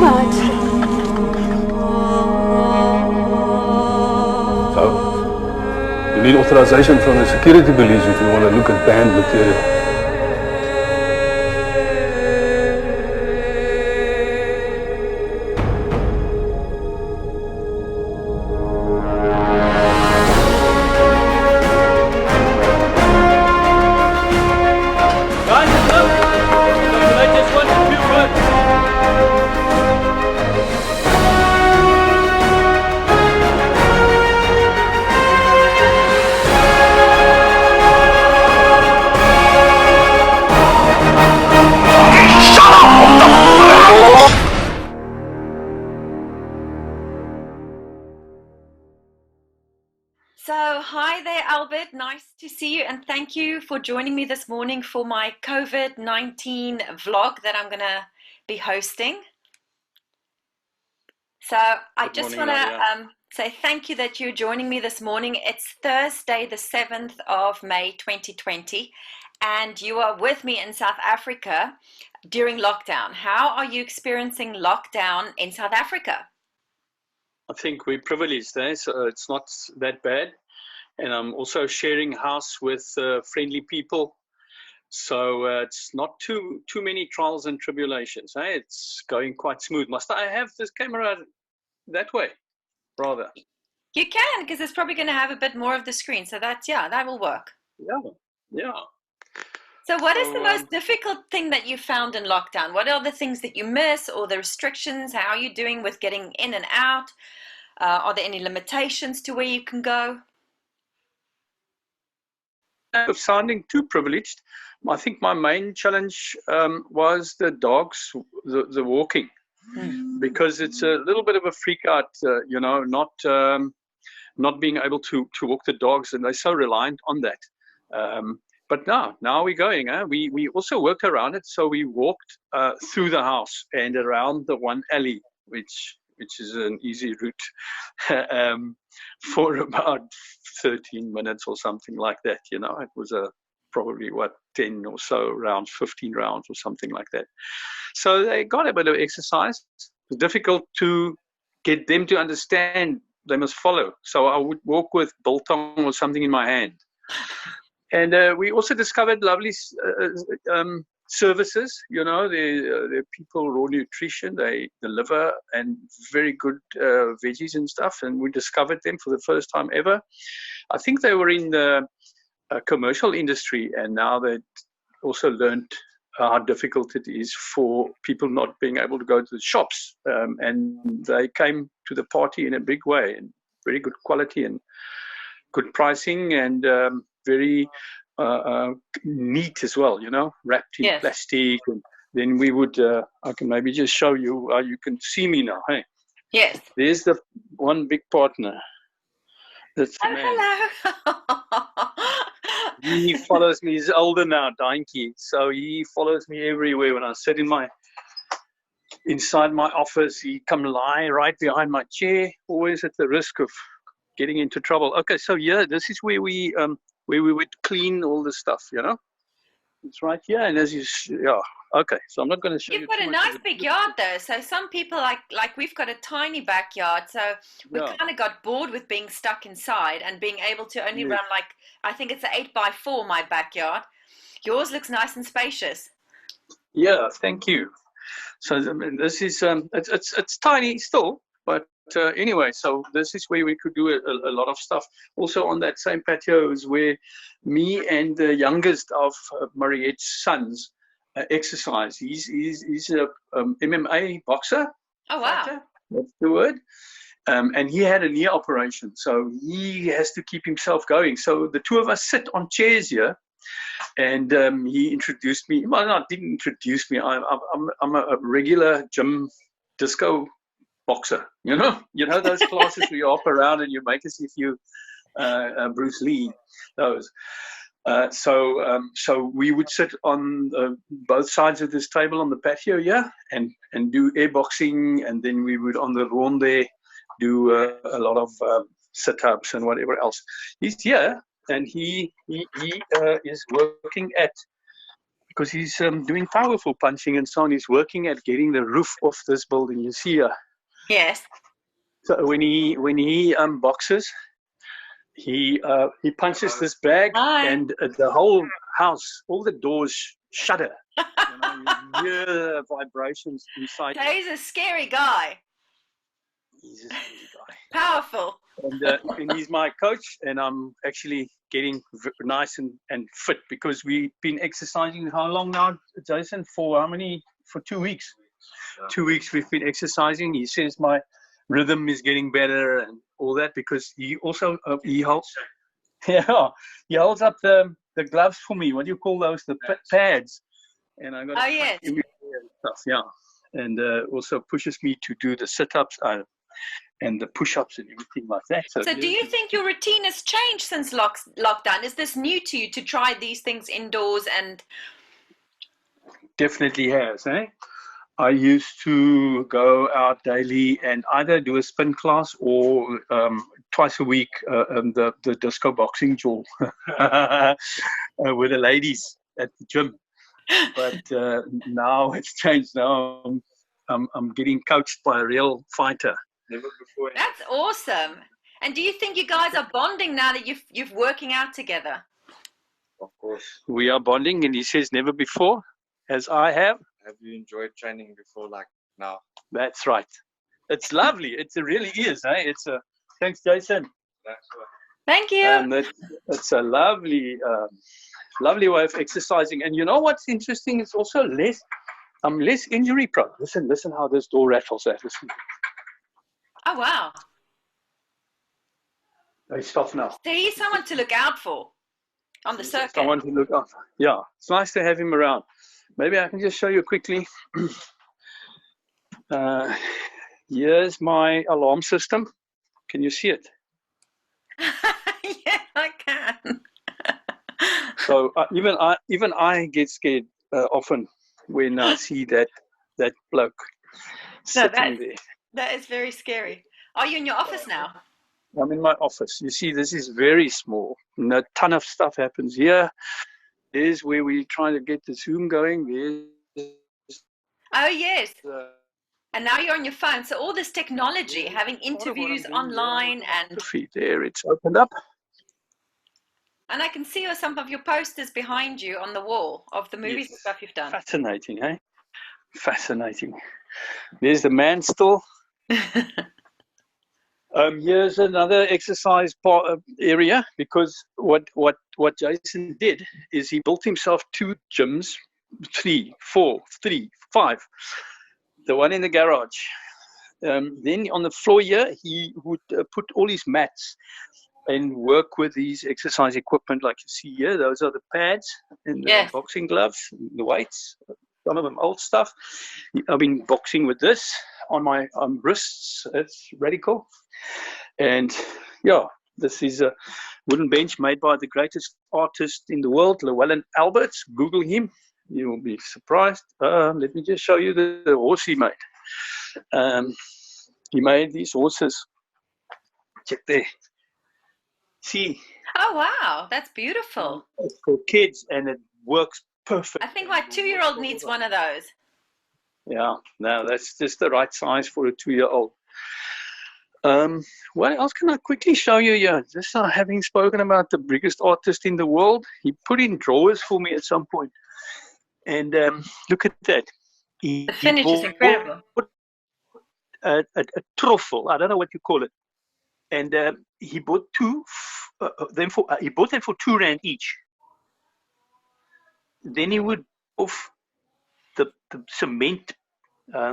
much. So, you need authorization from the security police if you want to look at banned material. So, hi there, Albert. Nice to see you, and thank you for joining me this morning for my COVID-19 vlog that I'm going to be hosting. So, I just want to say thank you that you're joining me this morning. It's Thursday, the 7th of May, 2020, and you are with me in South Africa during lockdown. How are you experiencing lockdown in South Africa? I think we're privileged there, so it's not that bad. And I'm also sharing house with friendly people. So it's not too many trials and tribulations. Eh? It's going quite smooth. Must I have this camera that way, rather? You can, because it's probably going to have a bit more of the screen. So that's, yeah, that will work. Yeah. So what is the most difficult thing that you found in lockdown? What are the things that you miss, or the restrictions? How are you doing with getting in and out? Are there any limitations to where you can go? Of sounding too privileged, I think my main challenge was the dogs, the walking, because it's a little bit of a freak out, you know, not being able to walk the dogs, and they're so reliant on that. But now we're going. We also worked around it, so we walked through the house and around the one alley, which is an easy route, for about 13 minutes or something like that. You know, it was probably 10 or so rounds, 15 rounds or something like that. So they got a bit of exercise. It's difficult to get them to understand they must follow. So I would walk with biltong or something in my hand. And we also discovered lovely services. You know, the people, Raw Nutrition, they deliver, and very good veggies and stuff. And we discovered them for the first time ever. I think they were in the commercial industry, and now they also learned how difficult it is for people not being able to go to the shops. And they came to the party in a big way, and very good quality and good pricing, and very neat as well, you know, wrapped in plastic. And then we would, I can maybe just show you, you can see me now, hey? Yes. There's the one big partner. That's the man. Hello. He follows me. He's older now, Dainky. So he follows me everywhere. When I sit inside my office, he come lie right behind my chair, always at the risk of getting into trouble. Okay, so yeah, this is where we would clean all the stuff, you know. It's right here, and as you, okay. So I'm not going to show you. You've got a nice big yard, though. So some people like we've got a tiny backyard, so we kind of got bored with being stuck inside and being able to only run, like, I think it's an 8x4, my backyard. Yours looks nice and spacious. Yeah, thank you. So I mean, this is it's tiny still, but anyway, so this is where we could do a lot of stuff. Also on that same patio is where me and the youngest of Mariette's sons exercise. He's a MMA boxer. Oh, wow. Fighter, that's the word. And he had a knee operation, so he has to keep himself going. So the two of us sit on chairs here, and he introduced me. Well, no, didn't introduce me. I'm a regular gym disco boxer. You know those classes where you hop around and you make as if you Bruce Lee. Those. So we would sit on both sides of this table on the patio, and do air boxing, and then we would on the ronde do a lot of sit-ups and whatever else. He's here, and he is working at because he's doing powerful punching and so on. He's working at getting the roof off this building. You see here. Yes. So when he boxes, he punches this bag, and the whole house, all the doors shudder. You know, you hear the vibrations inside. So he's a scary guy. He's a scary guy. Powerful. And he's my coach, and I'm actually getting nice and fit because we've been exercising how long now, Jason? For how many? For 2 weeks. 2 weeks we've been exercising. He says my rhythm is getting better and all that because he also he holds up the gloves for me. What do you call those? The pads. And I got stuff, yeah. And also pushes me to do the sit-ups and the push-ups and everything like that. So do you think your routine has changed since lockdown? Is this new to you to try these things indoors? And definitely has, eh? I used to go out daily and either do a spin class or twice a week the disco boxing drill with the ladies at the gym. But now it's changed. Now I'm getting coached by a real fighter. Never before. That's awesome. And do you think you guys are bonding now that you're working out together? Of course. We are bonding, and he says never before, as I have. Have you enjoyed training before like now? That's right. It's lovely. It really is. Eh? It's a thanks, Jason. That's right. Thank you. It's a lovely way of exercising. And you know what's interesting? It's also less injury prone. Listen how this door rattles. Listen. Oh wow. They stop now. So he's someone to look out for on the circuit. Someone to look out for. Yeah, it's nice to have him around. Maybe I can just show you quickly. Here's my alarm system. Can you see it? Yeah, I can. So even I get scared often when I see that bloke sitting there. That is very scary. Are you in your office now? I'm in my office. You see, this is very small. And a ton of stuff happens here. There's where we're trying to get the Zoom going. Oh, yes. And now you're on your phone. So all this technology, having interviews online and... There, it's opened up. And I can see some of your posters behind you on the wall of the movies and stuff you've done. Fascinating, eh? Fascinating. There's the man still. Here's another exercise area, because what Jason did is he built himself 2 gyms, 3, 4, 3, 5. The one in the garage. Then on the floor here, he would put all his mats and work with these exercise equipment like you see here. Those are the pads and the boxing gloves, the weights, some of them old stuff. I've been boxing with this on my wrists. It's radical. And yeah, this is a wooden bench made by the greatest artist in the world, Llewellyn Alberts. Google him. You will be surprised. Let me just show you the horse he made. He made these horses. Check there. See? Oh, wow. That's beautiful. It's for kids, and it works perfect. I think my 2-year-old needs one of those. Yeah, no, that's just the right size for a 2-year-old. What else can I quickly show you here? Just having spoken about the biggest artist in the world, he put in drawers for me at some point. And look at that. The finish is incredible. A truffle, I don't know what you call it. And he bought them for R2 each. Then he would off the cement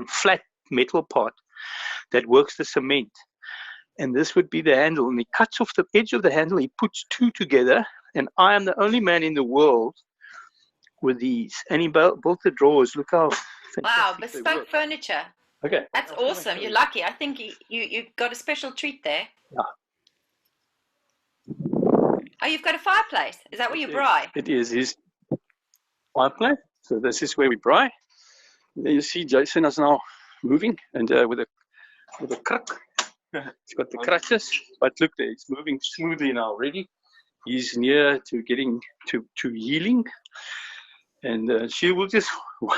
flat metal part that works the cement. And this would be the handle. And he cuts off the edge of the handle. He puts 2 together. And I am the only man in the world with these. And he built the drawers. Look how fantastic. Wow, bespoke furniture. Okay. That's awesome. You're lucky. I think you got a special treat there. Yeah. Oh, you've got a fireplace. Is that where you braai? It is his fireplace. So this is where we braai. There you see Jason is now moving, and with a crutch. He's got the crutches, but look there, he's moving smoothly now already. He's near to getting to healing. and she will just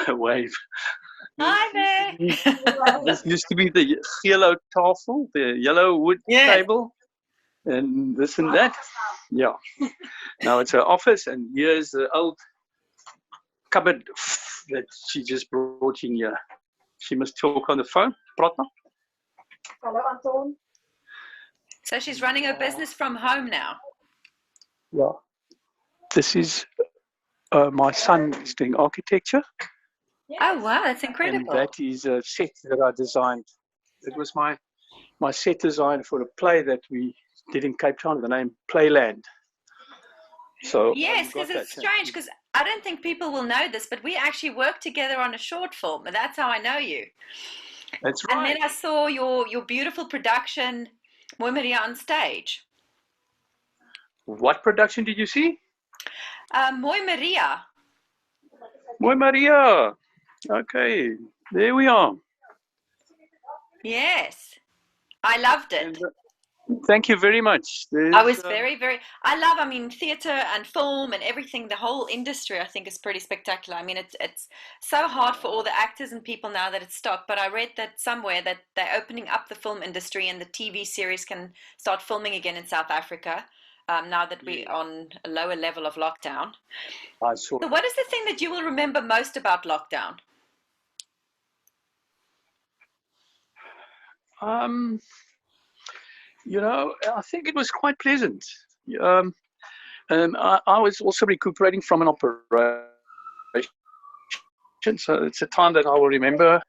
wave. Hi there. This used to be the yellow tafel, the yellow wood table, and this and that. Yeah. Now it's her office, and here's the old cupboard that she just brought in here. She must talk on the phone. Praat maar. Hallo Anton. So she's running her business from home now. Yeah. This is my son is doing architecture. Oh wow, that's And incredible. that is a set that I designed. It was my set design for a play that we did in Cape Town, the name Playland. So Yes, because it's strange, because I don't think people will know this, but we actually worked together on a short film, and that's how I know you. That's And right. then I saw your beautiful production, MOOI Maria, on stage. What production did you see? MOOI Maria. MOOI Maria. Okay, there we are. Yes, I loved it. And, thank you very much. I was I mean, theatre and film and everything, the whole industry, I think, is pretty spectacular. I mean, it's so hard for all the actors and people now that it's stopped, but I read that somewhere that they're opening up the film industry and the TV series can start filming again in South Africa now that we're on a lower level of lockdown. I saw. So what is the thing that you will remember most about lockdown? You know, I think it was quite pleasant. I was also recuperating from an operation, so it's a time that I will remember,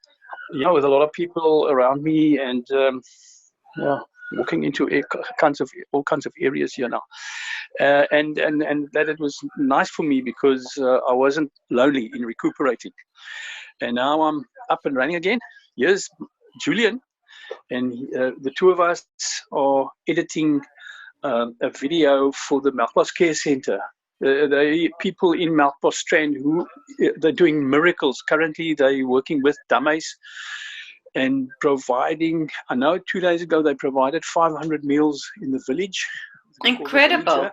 you know, with a lot of people around me and walking into all kinds of areas here now, and that it was nice for me because I wasn't lonely in recuperating, and now I'm up and running again. Here's Julian. And the two of us are editing a video for the Melkbos Care Center. The people in Melkbos Strand who they're doing miracles. Currently, they're working with dummies and providing. I know 2 days ago they provided 500 meals in the village. Incredible.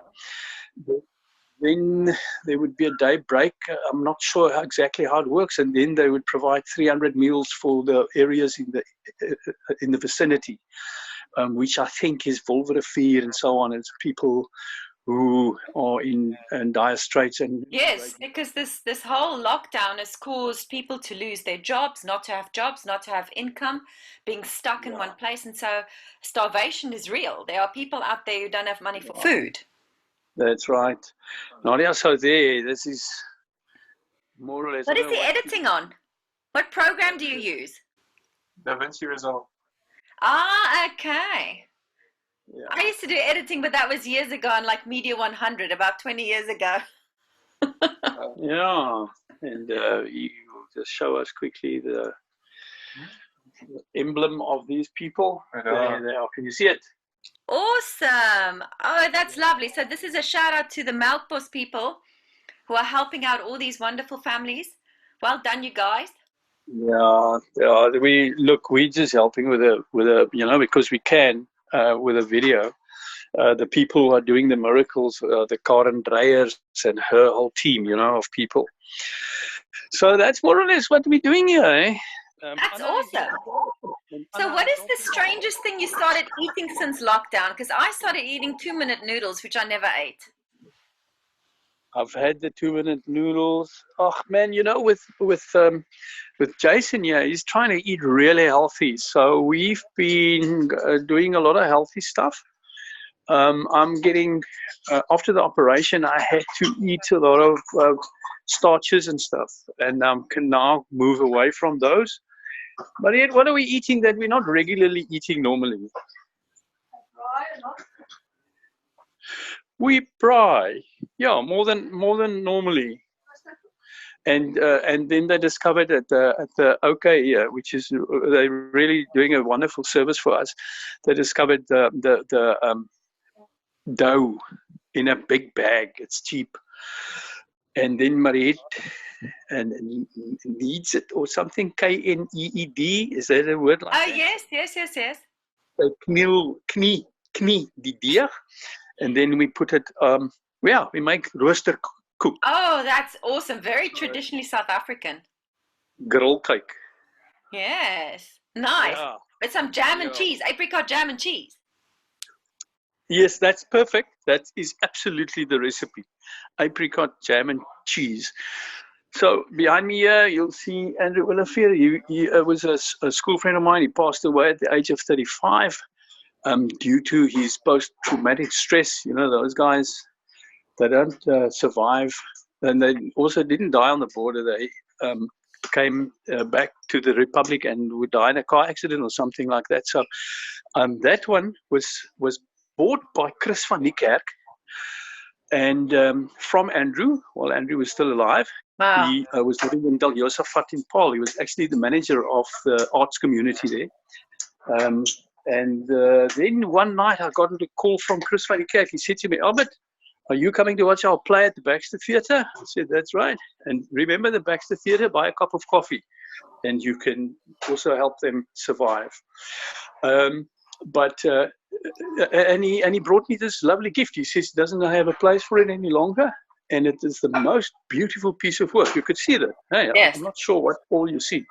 Then there would be a day break. I'm not sure exactly how it works, and then they would provide 300 meals for the areas in the vicinity, which I think is Wolverrivier and so on. It's people who are in dire straits. And yes, because this whole lockdown has caused people to lose their jobs, not to have income, being stuck in one place, and so starvation is real. There are people out there who don't have money for food. That's right. Nadya, so this is more or less. What is the editing on? What program do you use? DaVinci Resolve. Ah, okay. Yeah. I used to do editing, but that was years ago on like Media 100, about 20 years ago. Yeah, and you just show us quickly the emblem of these people. There they are. Can you see it? Awesome. Oh, that's lovely. So this is a shout out to the Melkbos people who are helping out all these wonderful families. Well done, you guys. Yeah. We're just helping with a because we can with a video. The people who are doing the miracles, the Karen Dreyers and her whole team, of people. So that's more or less what we're doing here, eh? That's awesome. So what is the strangest thing you started eating since lockdown? Because I started eating 2-minute noodles, which I never ate. I've had the 2-minute noodles. Oh man, with Jason here, he's trying to eat really healthy. So we've been doing a lot of healthy stuff. I'm getting after the operation, I had to eat a lot of starches and stuff, and can now move away from those. But yet, what are we eating that we're not regularly eating normally? We braai, yeah, more than normally. And then they discovered at the OK here, which is they're really doing a wonderful service for us. They discovered the dough in a big bag. It's cheap. And then Marit and needs it or something. KNEED, is that a word like that? Yes. Knie, die deeg. And then we put it, we make rooster koek, Oh, that's awesome. Very traditionally South African. grillcake. Yes. Nice. Yeah. With some jam and Yeah. cheese, apricot jam and cheese. Yes, that's perfect. That is absolutely the recipe. Apricot jam and cheese. So behind me here, you'll see Andrew Willefeer. He was a school friend of mine. He passed away at the age of 35 due to his post-traumatic stress. You know, those guys, they don't survive. And they also didn't die on the border. They came back to the Republic and would die in a car accident or something like that. So that one was bought by Chris van Niekerk and from Andrew, while Andrew was still alive. Wow. He was living in Del Josaphat in Paul. He was actually the manager of the arts community there. Then one night I got a call from Chris van Niekerk. He said to me, Albert, are you coming to watch our play at the Baxter Theatre? I said, that's right. And remember the Baxter Theatre, buy a cup of coffee and you can also help them survive. And he brought me this lovely gift. He says he doesn't have a place for it any longer. And it is the most beautiful piece of work. You could see that. Hey, yes. I'm not sure what all you see.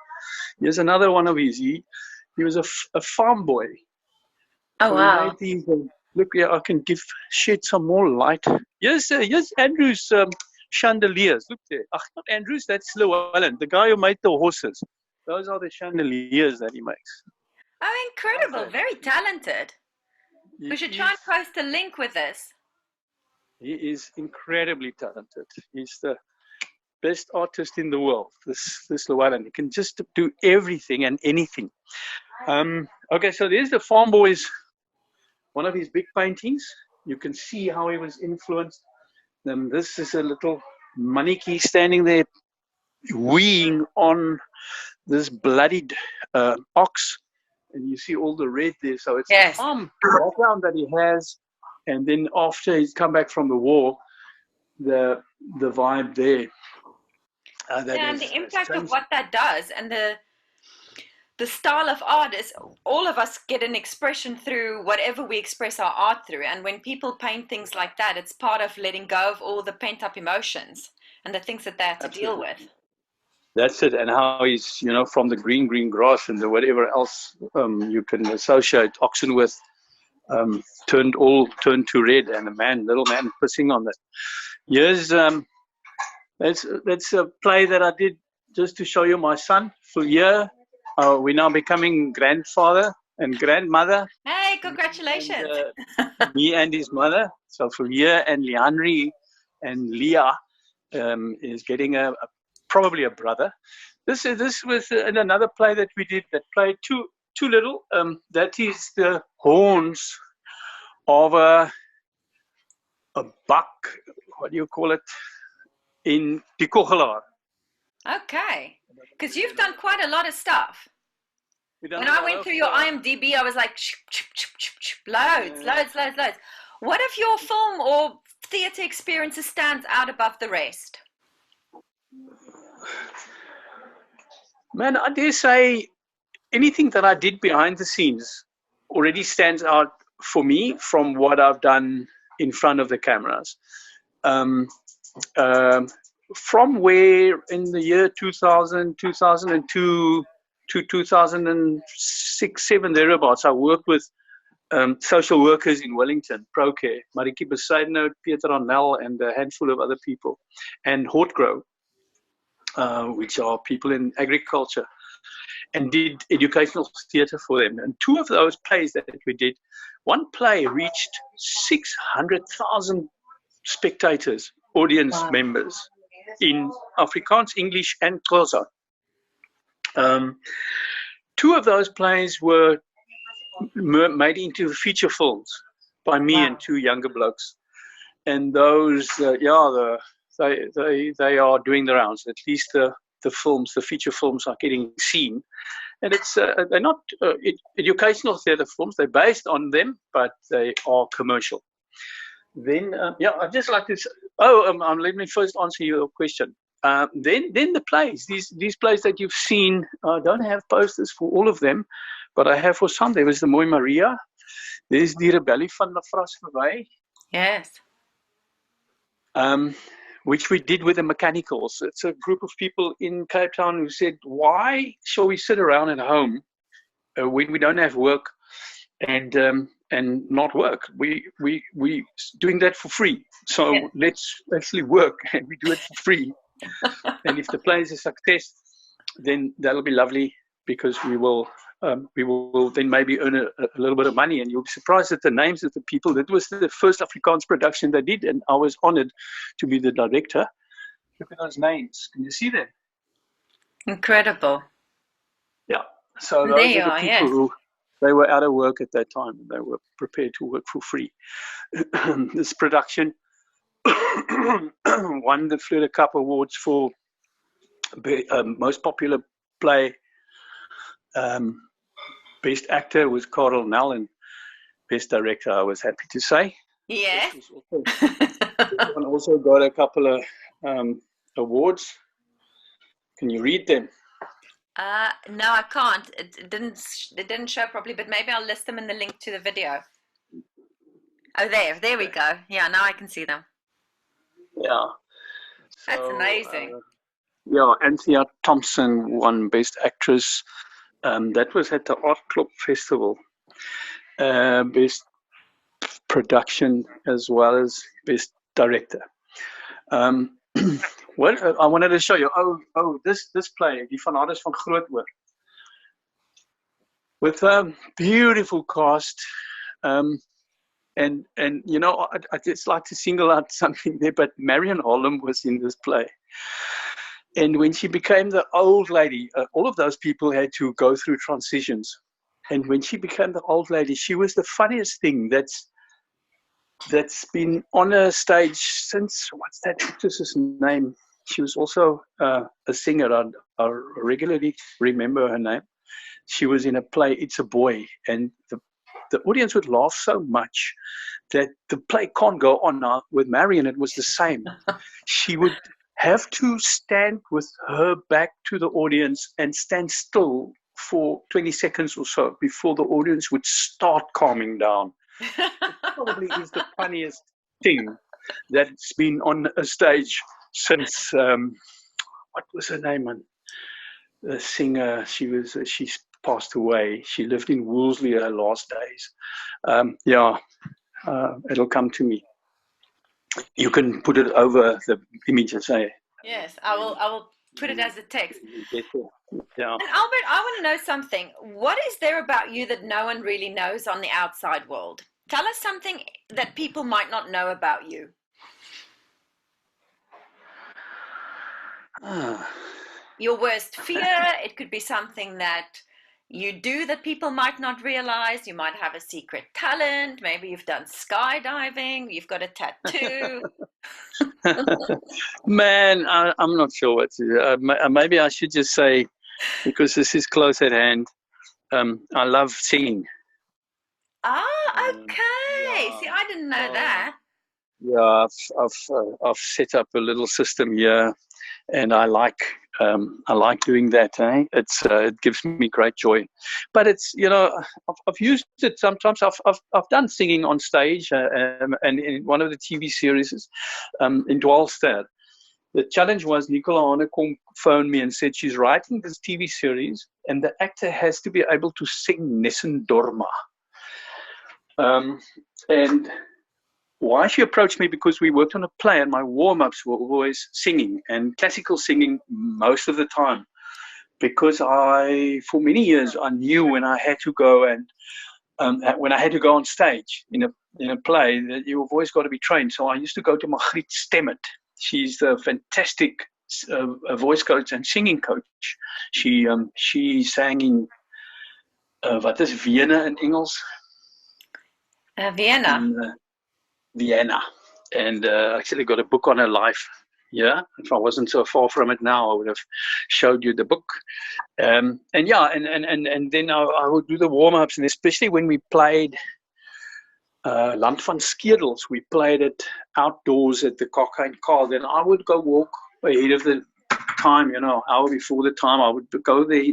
Here's another one of his. He was a farm boy. Oh, so wow. He made these, look, yeah, I can shed some more light. Here's Andrew's chandeliers. Look there. Not Andrew's, that's Llewellyn, the guy who made the horses. Those are the chandeliers that he makes. Oh, incredible. Very talented. We should try and post a link with this. He is incredibly talented. He's the best artist in the world, this Llewellyn. He can just do everything and anything. Okay, so there's the Farm Boys, one of his big paintings. You can see how he was influenced. This is a little maniki standing there weeing on this bloodied ox. And you see all the red there. So it's yes. the farm background that he has. And then after he's come back from the war, the vibe there. And the impact of what that does, and the style of art is, all of us get an expression through whatever we express our art through. And when people paint things like that, it's part of letting go of all the pent-up emotions and the things that they have to deal with. That's it. And how he's, you know, from the green grass and the whatever else you can associate oxen with, turned to red, and little man pissing on that. Here's that's a play that I did just to show you my son. Fleur, we're now becoming grandfather and grandmother. Hey, congratulations! And, me and his mother. So Fleur and Leandri and Leah is getting probably a brother. This was in another play that we did that played too little. That is the horns of a buck. What do you call it? In Tikogelaar. Okay, because you've done quite a lot of stuff. When I went through your IMDb, I was like, loads. What if your film or theatre experiences stands out above the rest? Man, I dare say anything that I did behind the scenes already stands out for me from what I've done in front of the cameras. From where in the year 2000, 2002 to 2006, 7 thereabouts, I worked with social workers in Wellington, ProCare, Mariki Besaidnout, Pieter Arnel, and a handful of other people, and Hortgrow, which are people in agriculture, and did educational theatre for them. And 2 of those plays that we did, one play reached 600,000 spectators, audience members, in Afrikaans, English, and Xhosa. 2 of those plays were made into feature films by me and 2 younger blokes, and those, they are doing the rounds. At least the films, the feature films, are getting seen, and it's they're not educational theatre films. They're based on them, but they are commercial. Then, I'd just like to say, let me first answer your question. Then the plays, these plays that you've seen, I don't have posters for all of them, but I have for some. There was the Mooi Maria, there's the Rebellie van LAFRAS VERWEY. Yes. which we did with the mechanicals. It's a group of people in Cape Town who said, why shall we sit around at home when we don't have work and not work? We doing that for free. So let's actually work, and we do it for free. And if the play is a success, then that'll be lovely, because we will then maybe earn a little bit of money. And you'll be surprised at the names of the people. That was the first Afrikaans production they did, and I was honored to be the director. Look at those names. Can you see them? Incredible. Yeah. So those are the people who, they were out of work at that time, and they were prepared to work for free. This production won the Fleur Cup Awards for most popular play. Best actor was Carl Nell, and best director, I was happy to say. Yeah. One also got a couple of awards. Can you read them? No, I can't. It didn't show properly, but maybe I'll list them in the link to the video. Oh, there we go. Yeah, now I can see them. Yeah. That's amazing. Yeah, Anthea Thompson won Best Actress. That was at the AARDKLOP Festival. Best Production as well as Best Director. Well, I wanted to show you. Oh, this play, Die Vanades van Grootoor, with a beautiful cast. And you know, I'd just like to single out something there, but Marion Holm was in this play. And when she became the old lady, all of those people had to go through transitions. And when she became the old lady, she was the funniest thing that's been on a stage since, what's that actress's name? She was also a singer. I regularly remember her name. She was in a play, It's a Boy, and the audience would laugh so much that the play can't go on. Now with Marion, it was the same. She would have to stand with her back to the audience and stand still for 20 seconds or so before the audience would start calming down. It probably is the funniest thing that's been on a stage since, what was her name? The singer, she's passed away. She lived in Woolsley her last days. It'll come to me. You can put it over the image and say. Yes, I will put it as a text. Yeah. And Albert, I want to know something. What is there about you that no one really knows on the outside world? Tell us something that people might not know about you. Your worst fear. It could be something that you do that people might not realize. You might have a secret talent. Maybe you've done skydiving. You've got a tattoo. Man, I'm not sure what to do. Maybe I should just say, because this is close at hand, I love singing. Ah, okay. See, I didn't know that. Yeah, I've set up a little system here, and I like doing that. It gives me great joy. But it's, you know, I've used it sometimes. I've done singing on stage, and in one of the TV series in Dwaalster. The challenge was Nicola Hanekom phoned me and said she's writing this TV series, and the actor has to be able to sing Nessen Dorma. And why she approached me, because we worked on a play and my warm-ups were always singing, and classical singing most of the time, because for many years I knew when I had to go when I had to go on stage in a play that your voice got to be trained. So I used to go to Margriet Stemmet. She's a fantastic voice coach and singing coach. She sang in wat is Vienna in Engels? Vienna. Vienna, and actually got a book on her life. Yeah, if I wasn't so far from it now, I would have showed you the book. And then I would do the warm-ups, and especially when we played Land van Skedels, we played it outdoors at the Cock and Carl. Then I would go walk ahead of the time, you know, hour before the time. I would go there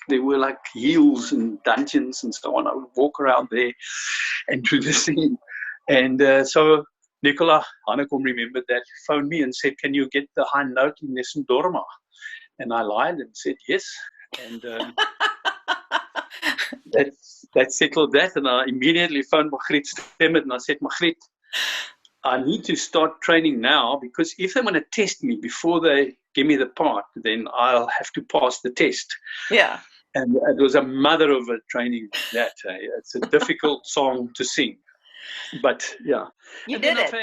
there were like hills and dungeons and so on. I would walk around there and do the scene. And so Nicola Hanekom remembered that, phoned me and said, "Can you get the high note in Nesendorma?" And I lied and said yes. And that settled that. And I immediately phoned Margriet Stemmet and I said, "Margriet, I need to start training now, because if they want to test me before they give me the part, then I'll have to pass the test." Yeah. And it was a mother of a training that. It's a difficult song to sing. But yeah. You and did then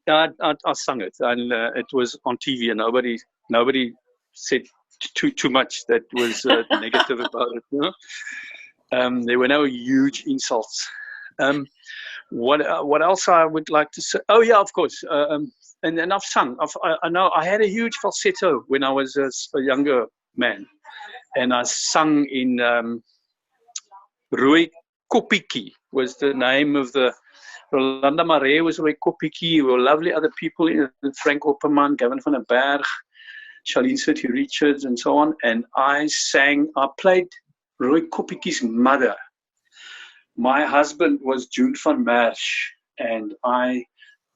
it. I sung it, and it was on TV, and nobody said too much that was negative about it. You know? There were no huge insults. What else I would like to say? Oh yeah, of course. And I've sung. I know I had a huge falsetto when I was a younger man, and I sung in Rooi Koppiekie was the name of the. Rolanda Maree was Rooi Koppiekie. There were lovely other people, Frank Opperman, Gavin van den Berg, Charlene City Richards, and so on. And I played Rooi Koppiekie's mother. My husband was June van Merch, and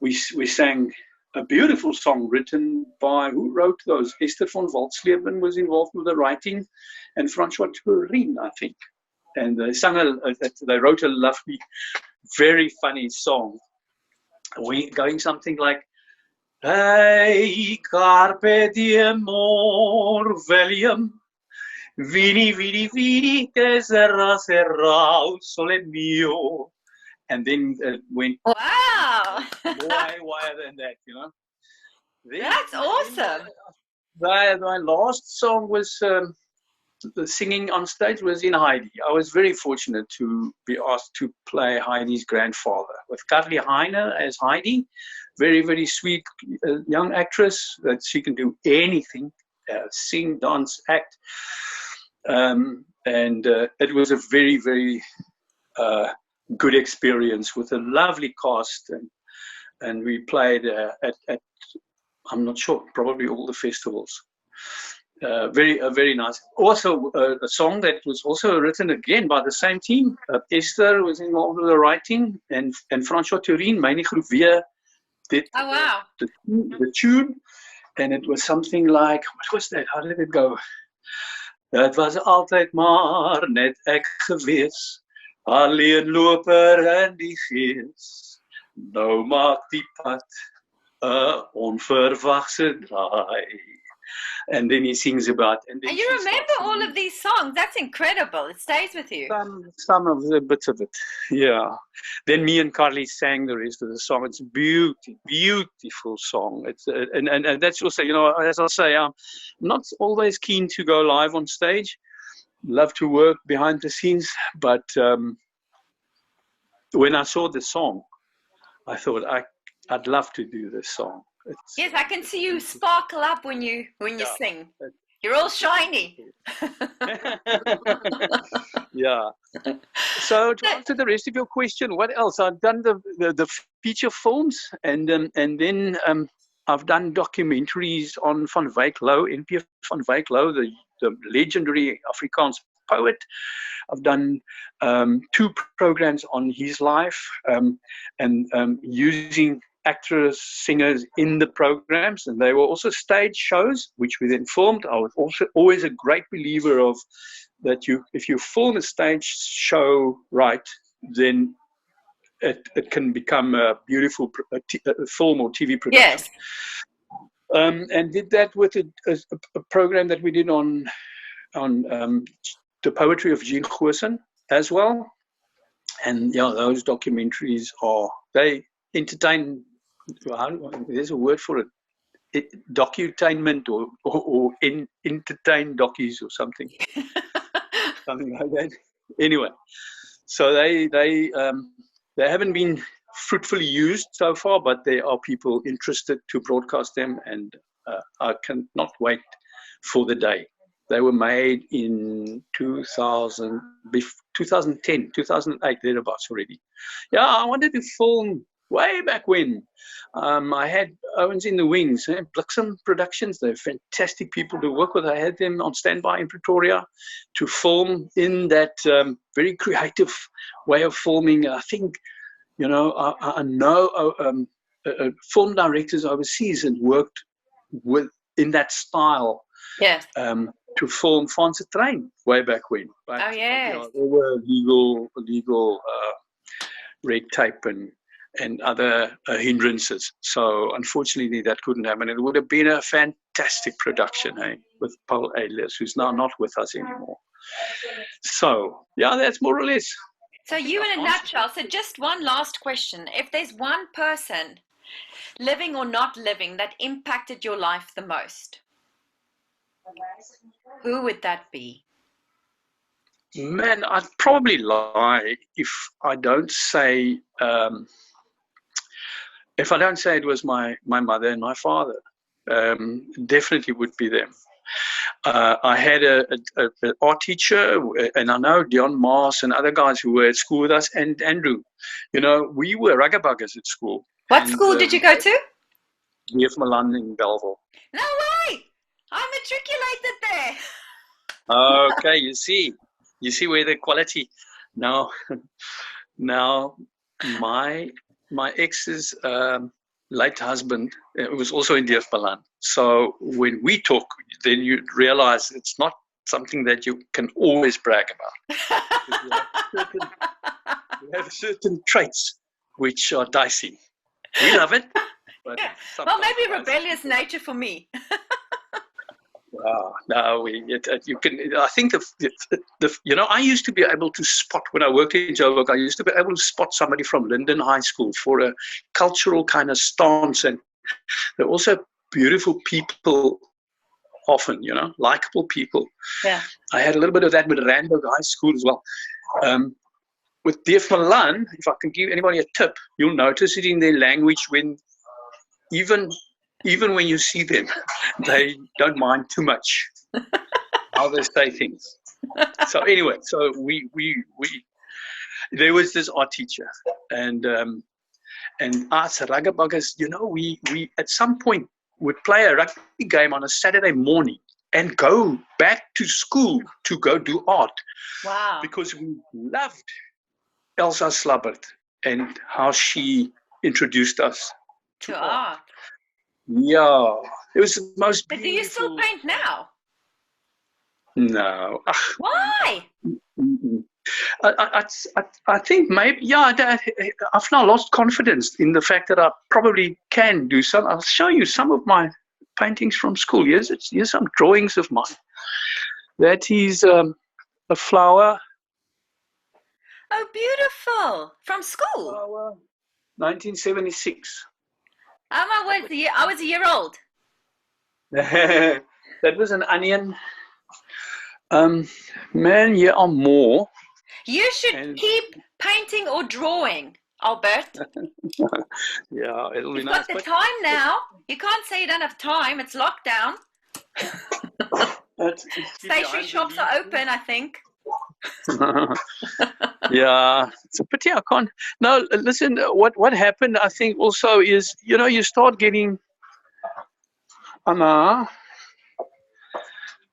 we sang a beautiful song written by, who wrote those? Esther von Walsleben was involved with the writing, and Francois Torings, I think. And they wrote a lovely, very funny song. Going something like, "Hey, carpe diem, more William, vini, vini, vini, que serra, serra, sole mio." And then it went, wow, why than that, you know. That's awesome. My last song was the singing on stage was in Heidi. I was very fortunate to be asked to play Heidi's grandfather with Carly Heine as Heidi. Very, very sweet young actress that she can do anything, sing, dance, act. And it was a very, very good experience with a lovely cast. And we played at I'm not sure, probably all the festivals. Very nice. Also, a song that was also written again by the same team. Esther was involved with the writing, and Francois Torings, Myne Groep Weer, did the tune. And it was something like, what was that? How did it go? Het was altyd maar net ek gewees, alleen loper in die gees. Nou maak die pad 'n onverwagse draai. And then he sings about. And you remember all of these songs? That's incredible. It stays with you. Some of the bits of it, yeah. Then me and Carly sang the rest of the song. It's a beautiful song. It's and that's also, you know, as I say, I'm not always keen to go live on stage. Love to work behind the scenes, but when I saw the song, I thought I'd love to do this song. Yes, I can see you sparkle up when you sing. You're all shiny. Yeah. So to answer the rest of your question, what else? I've done the feature films, and then I've done documentaries on Van Wyk Louw, NP Van Wyk Louw, the legendary Afrikaans poet. I've done 2 programs on his life, and using actors, singers in the programs, and they were also stage shows, which we then filmed. I was also always a great believer of that. If you film a stage show right, then it can become a beautiful film or TV production. Yes. And did that with a program that we did on the poetry of Jean Goosen as well. And yeah, those documentaries they entertain. There's a word for it, docutainment or entertain dockies or something. Something like that. Anyway, so they haven't been fruitfully used so far, but there are people interested to broadcast them, and I cannot wait for the day. They were made in 2010, 2008, thereabouts already. Yeah, I wanted to film way back when. I had Owens in the Wings, Bliksem Productions. They're fantastic people to work with. I had them on standby in Pretoria to film in that very creative way of filming. I think, you know, I know film directors overseas and worked in that style. Yeah. To film FAAN's TREIN way back when. But, Oh, yes. there were legal red tape and other hindrances. So unfortunately, that couldn't happen. It would have been a fantastic production, with Paul Eilers, who's now not with us anymore. So yeah, that's more or less. So you, in a nutshell, so just one last question. If there's one person, living or not living, that impacted your life the most, who would that be? Man, I'd probably lie if I don't say it was my mother and my father. Definitely would be them. I had an art teacher, and I know Dion Maas and other guys who were at school with us, and Andrew. We were ruggerbuggers at school. What school did you go to? V.F. Milan in Belleville. No way! I matriculated there. Okay, you see where the quality. Now my ex's late husband was also in V.F. Milan. So when we talk, then you realize it's not something that you can always brag about. You have certain traits which are dicey. We love it. But yeah. Well, maybe rebellious nature for me. No, you can. I think I used to be able to spot when I worked in Joburg. I used to be able to spot somebody from Linden High School for a cultural kind of stance, and they're also beautiful people. Often, likable people. Yeah. I had a little bit of that with Randburg High School as well. With V.F. Milan, if I can give anybody a tip, you'll notice it in their language when even when you see them, they don't mind too much how they say things. So anyway, we there was this art teacher, and us ruggerbuggers, we at some point would play a rugby game on a Saturday morning and go back to school to go do art. Wow! Because we loved Elsa Slabbert and how she introduced us to art. Yeah, it was the most But beautiful. do you still paint now? No. Why? I think maybe, I've now lost confidence in the fact that I probably can do some. I'll show you some of my paintings from school. Here's some drawings of mine. That is a flower. Oh, beautiful. From school? Flower, 1976. I was a year old. That was an onion. Man, here are more. You should keep painting or drawing, Albert. Yeah, it'll be You've nice. got the time now. You can't say you don't have time. It's lockdown. Stationery shops are open, I think. Yeah, it's a pity I can't. No, listen, what happened, I think, also is, you start getting... Anna.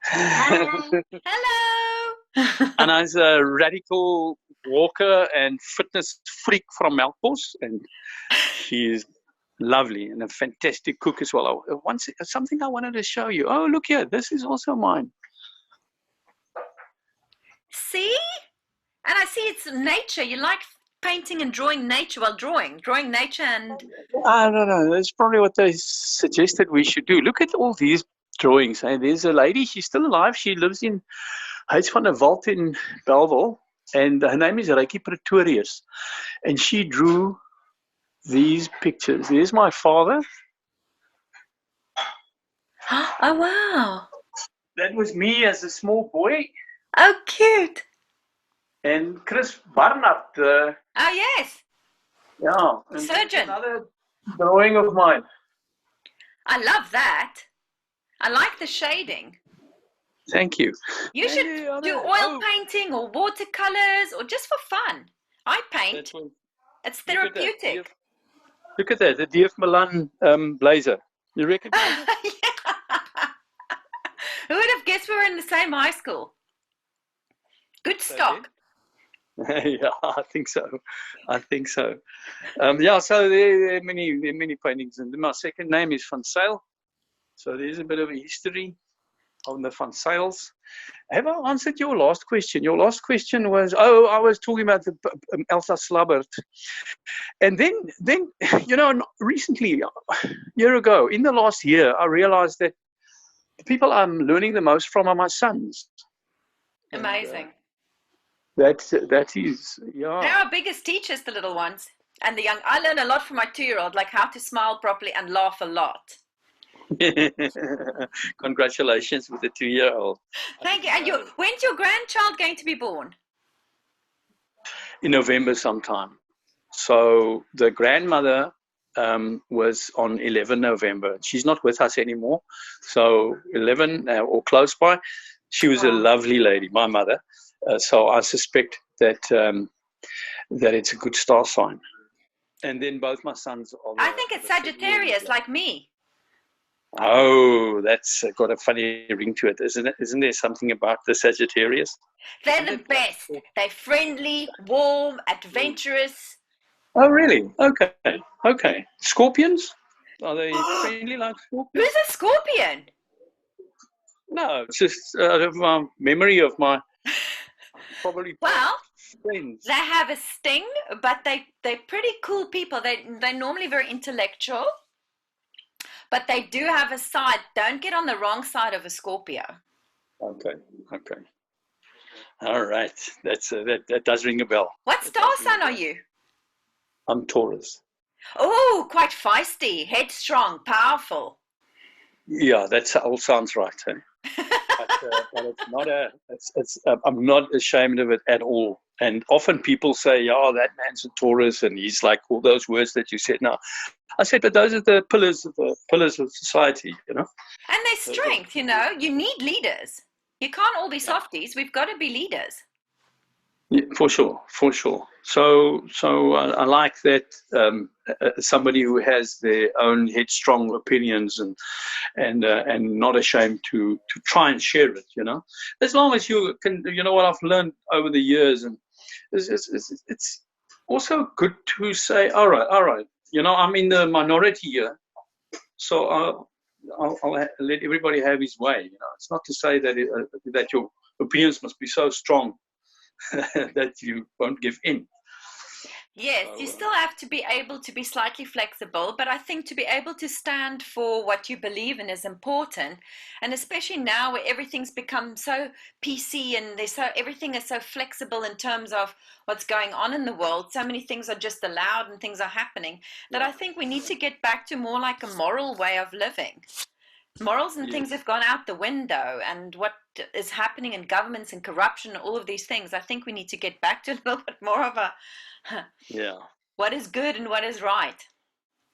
Hello. Anna's a radical walker and fitness freak from Melkbos, and she's lovely and a fantastic cook as well. Something I wanted to show you. Oh, look here, this is also mine. See? And I see it's nature. You like painting and drawing nature while drawing nature and... I don't know. That's probably what they suggested we should do. Look at all these drawings. There's a lady, she's still alive. She lives in Huis van der Walt in Belleville, and her name is Reiki Pretorius. And she drew these pictures. There's my father. Oh, wow. That was me as a small boy. Oh, cute. And Chris Barnard. Oh, yes. Yeah. Surgeon. Another drawing of mine. I love that. I like the shading. Thank you. You should do oil painting or watercolors or just for fun. I paint. It's therapeutic. Look at that, the V.F. Milan blazer. You recognize it? Yeah. Who would have guessed we were in the same high school? Good stock. Yeah, I think so. I think so. Yeah, so there are many paintings. And my second name is Van Zyl. So there's a bit of a history on the Van Zyls. Have I answered your last question? Your last question was, I was talking about the Elsa Slabbert. And then, you know, recently, a year ago, in the last year, I realized that the people I'm learning the most from are my sons. Amazing. And, that is, yeah. They're our biggest teachers, the little ones. And the young. I learn a lot from my 2-year-old, like how to smile properly and laugh a lot. Congratulations with the 2-year-old. Thank you. And when's your grandchild going to be born? In November sometime. So the grandmother was on 11 November. She's not with us anymore. So 11 or close by. She was a lovely lady, my mother. So I suspect that that it's a good star sign. And then both my sons are. I think it's Sagittarius, like me. Oh, that's got a funny ring to it, isn't it? Isn't there something about the Sagittarius? They're the best. They're friendly, warm, adventurous. Oh, really? Okay. Okay. Scorpions? Are they friendly like scorpions? Who's a scorpion? No, it's just out of my memory of my probably friends. They have a sting, but they're pretty cool people. They're normally very intellectual, but they do have a side. Don't get on the wrong side of a Scorpio. Okay. Okay. All right. That does ring a bell. What star sign are you? I'm Taurus. Oh, quite feisty, headstrong, powerful. Yeah, that all sounds right. Eh? But it's not I'm not ashamed of it at all. And often people say, "Yeah, that man's a Taurus," and he's like all those words that you said. Now, I said, but those are the pillars of society, you know. And their strength, you know. You need leaders. You can't all be softies. We've got to be leaders. Yeah, for sure. So I like that somebody who has their own headstrong opinions and not ashamed to try and share it. You know, as long as you can. You know what I've learned over the years, and it's also good to say, all right. You know, I'm in the minority here, so I'll let everybody have his way. You know, it's not to say that that your opinions must be so strong that you won't give in. Yes, you still have to be able to be slightly flexible, but I think to be able to stand for what you believe in is important, and especially now where everything's become so PC and everything is so flexible in terms of what's going on in the world. So many things are just allowed and things are happening that I think we need to get back to more like a moral way of living. Morals and things have gone out the window, and what is happening in governments and corruption and all of these things, I think we need to get back to a little bit more of a what is good and what is right.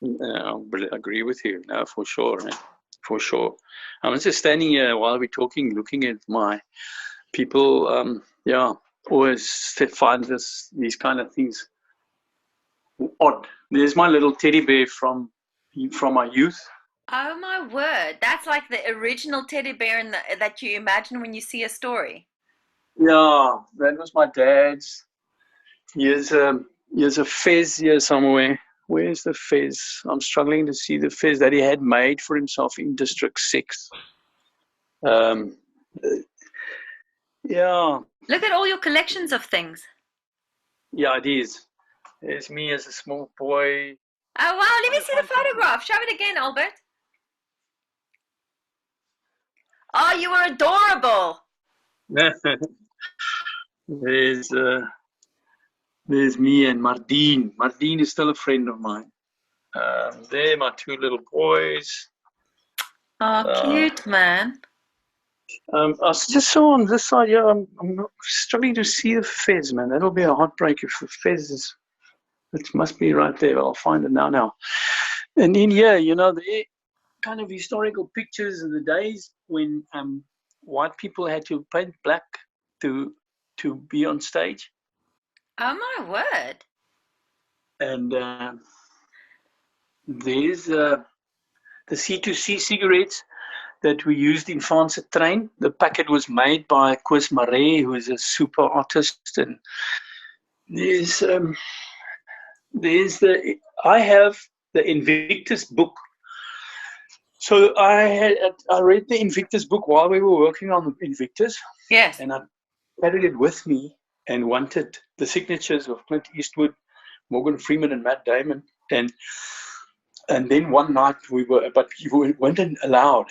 I agree with you. No, for sure. For sure. I'm just standing here while we're talking, looking at my people. Always find these kind of things odd. There's my little teddy bear from my youth. Oh my word! That's like the original teddy bear that you imagine when you see a story. Yeah, that was my dad's. Here's a fez here somewhere. Where's the fez? I'm struggling to see the fez that he had made for himself in District 6. Yeah. Look at all your collections of things. Yeah, it is. There's me as a small boy. Oh wow! Let me see the photograph. Show it again, Albert. Oh, you were adorable. There's me and Mardine. Mardine is still a friend of mine. There, my two little boys. Oh, cute, man. I just saw on this side, I'm not struggling to see the fez, man. That'll be a heartbreak if the fez is. It must be right there. I'll find it now. And in here, you know, the kind of historical pictures of the days when white people had to paint black to be on stage. Oh my word! And there's the C2C cigarettes that we used in FAAN's TREIN. The packet was made by Koos Maree, who is a super artist, and I have the Invictus book. So I read the Invictus book while we were working on Invictus. Yes. And I carried it with me and wanted the signatures of Clint Eastwood, Morgan Freeman, and Matt Damon. And then one night but you weren't allowed.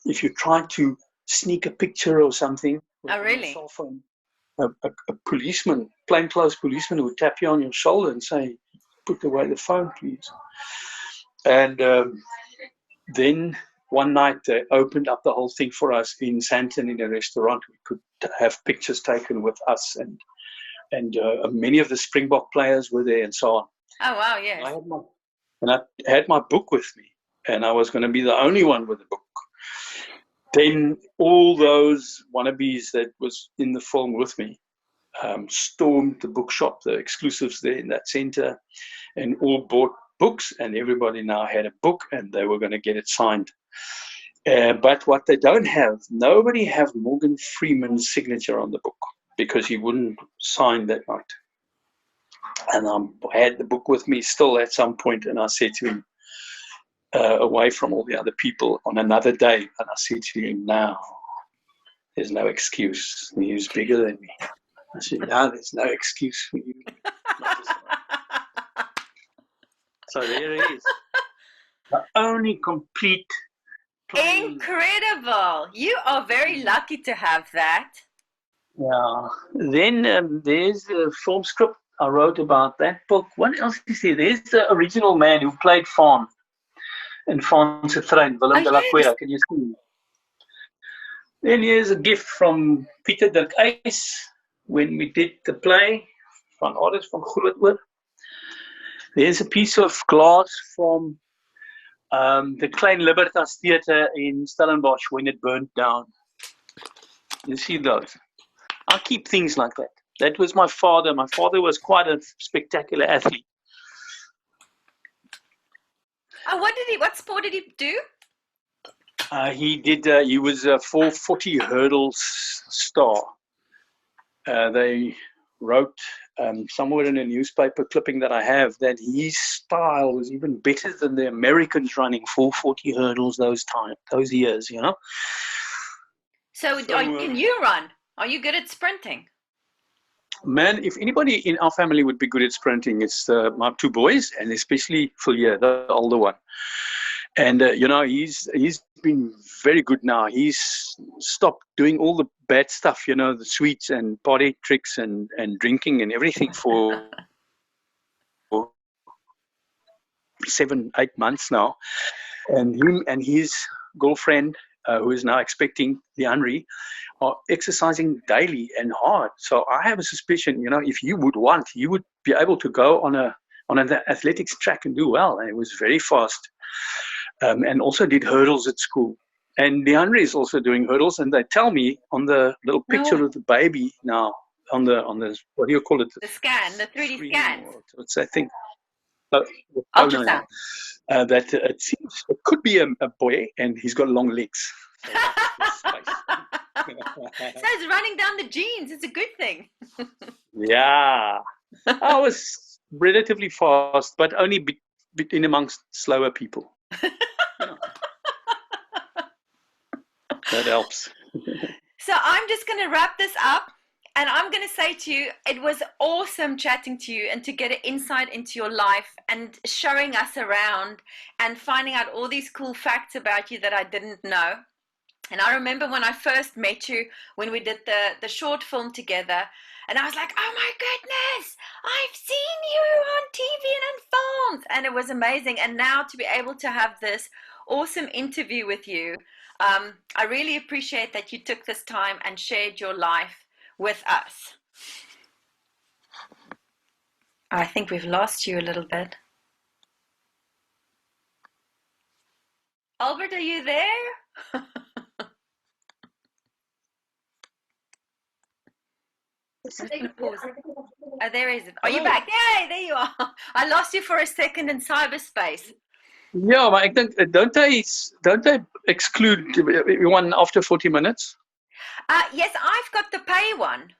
If you tried to sneak a picture or something with your cell phone, a policeman, plainclothes policeman, would tap you on your shoulder and say, "Put away the phone, please." And then one night they opened up the whole thing for us in Sandton in a restaurant. We could have pictures taken with us, and many of the Springbok players were there and so on. Oh wow, yes. I had my book with me, and I was going to be the only one with the book. Then all those wannabes that was in the film with me stormed the bookshop, the exclusives there in that center, and all bought books, and everybody now had a book, and they were going to get it signed. But what they don't have, nobody have Morgan Freeman's signature on the book, because he wouldn't sign that night. And I had the book with me still at some point, and I said to him, away from all the other people on another day, and I said to him, "Now, there's no excuse. He's bigger than me." I said, "No, there's no excuse for you." So there it is. The only complete plane. Incredible. You are very lucky to have that. Yeah. Then there's the film script I wrote about that book. What else is there? There's the original man who played FAAN in FAAN's TREIN, Willem de la Cueva. Can you see? Then here's a gift from Pieter Dirk Eys when we did the play, van Artis van Groothoor. There's a piece of glass from the Klein Libertas Theatre in Stellenbosch when it burned down. You see those? I keep things like that. That was my father. My father was quite a spectacular athlete. What sport did he do? He was a 440 hurdles star. They wrote somewhere in a newspaper clipping that I have that his style was even better than the Americans running 440 hurdles those years, you know. So can you run? Are you good at sprinting? Man, if anybody in our family would be good at sprinting, it's my two boys, and especially Fleur, the older one. And he's been very good now. He's stopped doing all the bad stuff, the sweets and party tricks and drinking and everything for 7-8 months now. And him and his girlfriend, who is now expecting the Henry, are exercising daily and hard. So I have a suspicion, if you would want, you would be able to go on an athletics track and do well. And it was very fast. And also did hurdles at school. And the Henry is also doing hurdles. And they tell me on the little picture of the baby now, on the what do you call it? The scan, the 3D scan. What's that thing? Ultrasound. That it seems it could be a boy, and he's got long legs. So it's running down the genes. It's a good thing. Yeah. I was relatively fast, but only in amongst slower people. That helps. So I'm just going to wrap this up, and I'm going to say to you, it was awesome chatting to you and to get an insight into your life and showing us around and finding out all these cool facts about you that I didn't know. And I remember when I first met you, when we did the short film together, and I was like, oh my goodness, I've seen you on TV and on films. And it was amazing. And now to be able to have this awesome interview with you, I really appreciate that you took this time and shared your life with us. I think we've lost you a little bit. Albert, are you there? Oh, there is it. Are you back? Yay, there you are. I lost you for a second in cyberspace. Yeah, but I think don't they exclude one after 40 minutes? Yes, I've got the pay one.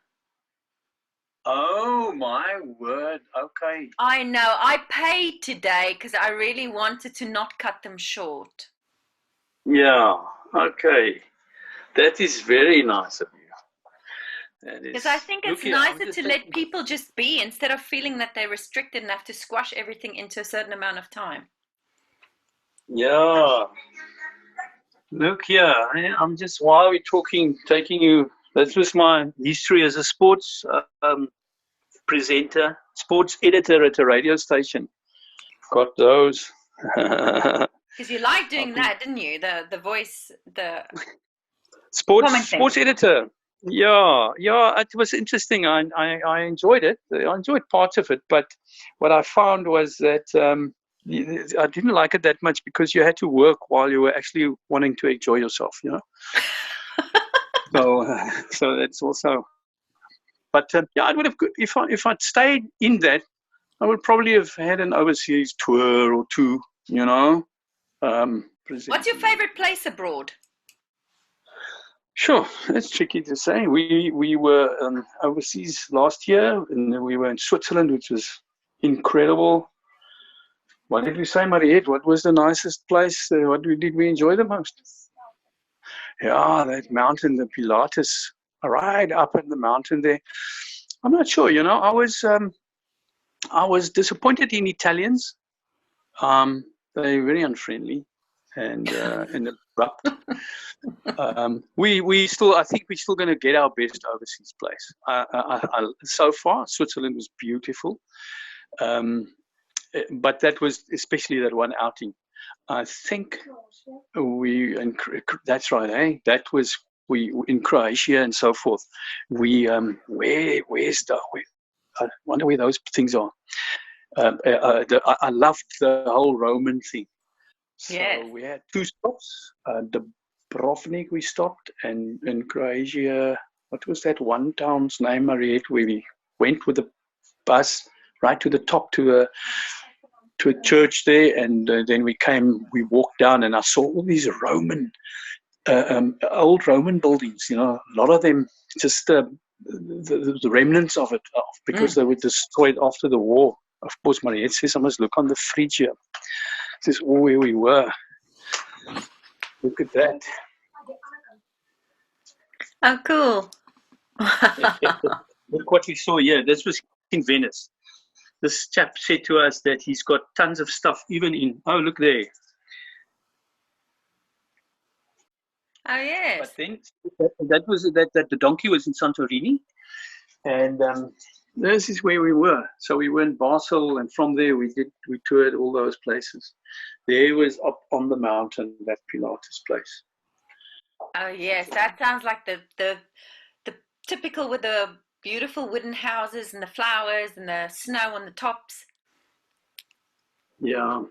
Oh my word. Okay. I know. I paid today because I really wanted to not cut them short. Yeah. Okay. That is very nice of you. Because I think it's nicer to let people just be instead of feeling that they're restricted and have to squash everything into a certain amount of time. Yeah. Look here. I'm just, while we're talking, taking you, that was my history as a sports presenter, sports editor at a radio station. Got those. Because you liked doing that, didn't you? The voice, the sports editor. Yeah, it was interesting. I enjoyed it. I enjoyed parts of it, but what I found was that I didn't like it that much because you had to work while you were actually wanting to enjoy yourself, you know. So that's also. But yeah, I would have, if I'd stayed in that, I would probably have had an overseas tour or two, you know. What's your favorite place abroad? Sure, it's tricky to say. We were overseas last year, and we were in Switzerland, which was incredible. What did we say, Mariette? What was the nicest place? What did we enjoy the most? Yeah, that mountain, the Pilatus, right up in the mountain there. I'm not sure, you know. I was disappointed in Italians. They're very unfriendly and abrupt. We still, I think we're still going to get our best overseas place. So far, Switzerland was beautiful, but that was especially that one outing. I think that's right, eh? That was we in Croatia and so forth. We where's the? I wonder where those things are. I loved the whole Roman thing. So yes. We had 2 stops. Dubrovnik we stopped, and in Croatia, what was that one town's name, Mariette, where we went with the bus right to the top to a church there, and then we walked down, and I saw all these Roman, old Roman buildings, you know, a lot of them just the remnants of it, because they were destroyed after the war. Of course, Mariette says I must look on the fridge here. This is all where we were. Look at that. Oh, cool. Look what we saw here. This was in Venice. This chap said to us that he's got tons of stuff even in, oh, look there. Oh, yes. But then that the donkey was in Santorini, and this is where we were. So we were in Basel, and from there we toured all those places. There was up on the mountain, that Pilatus place. Oh, yes. That sounds like the typical with the beautiful wooden houses and the flowers and the snow on the tops. Yeah.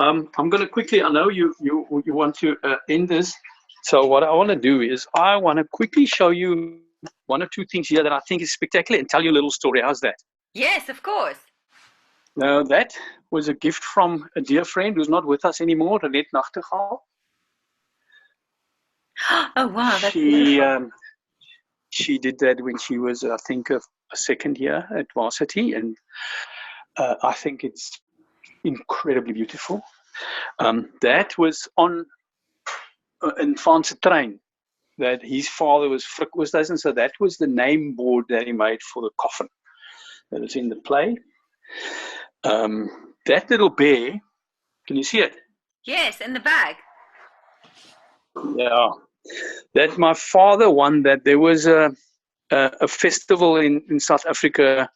I'm going to quickly, I know you want to end this. So what I want to do is I want to quickly show you 1 or 2 things here that I think is spectacular and tell you a little story. How's that? Yes, of course. Now, that was a gift from a dear friend who's not with us anymore, Renette Nachtigal. Oh, wow. That's beautiful. She did that when she was, I think, a second year at varsity, and I think it's incredibly beautiful. That was on in FAAN's TREIN, that his father was Frick Oosthuizen, so that was the name board that he made for the coffin that was in the play. That little bear, can you see it? Yes, in the bag. Yeah. That my father won that. There was a festival in South Africa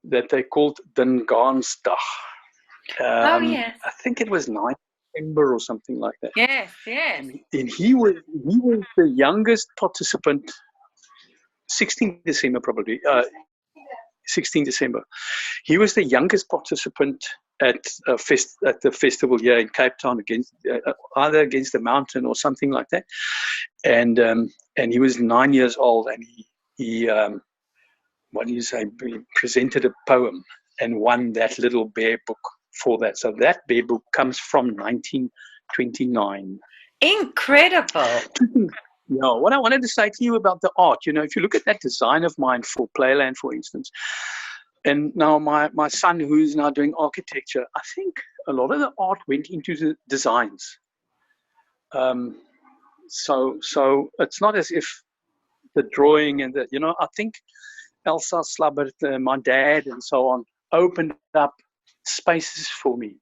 that they called Dingansdag. Oh, yes. I think it was 9th December or something like that. Yes, yes. And he was the youngest participant, 16 December probably, 16 December. He was the youngest participant at the festival here in Cape Town, either against the mountain or something like that. And he was 9 years old, and he what do you say, he presented a poem and won that little bear book for that. So that bear book comes from 1929. Incredible. what I wanted to say to you about the art, if you look at that design of mine for Playland, for instance, and now my son, who's now doing architecture, I think a lot of the art went into the designs. So it's not as if the drawing and I think Elsa Slabbert, my dad, and so on, opened up spaces for me.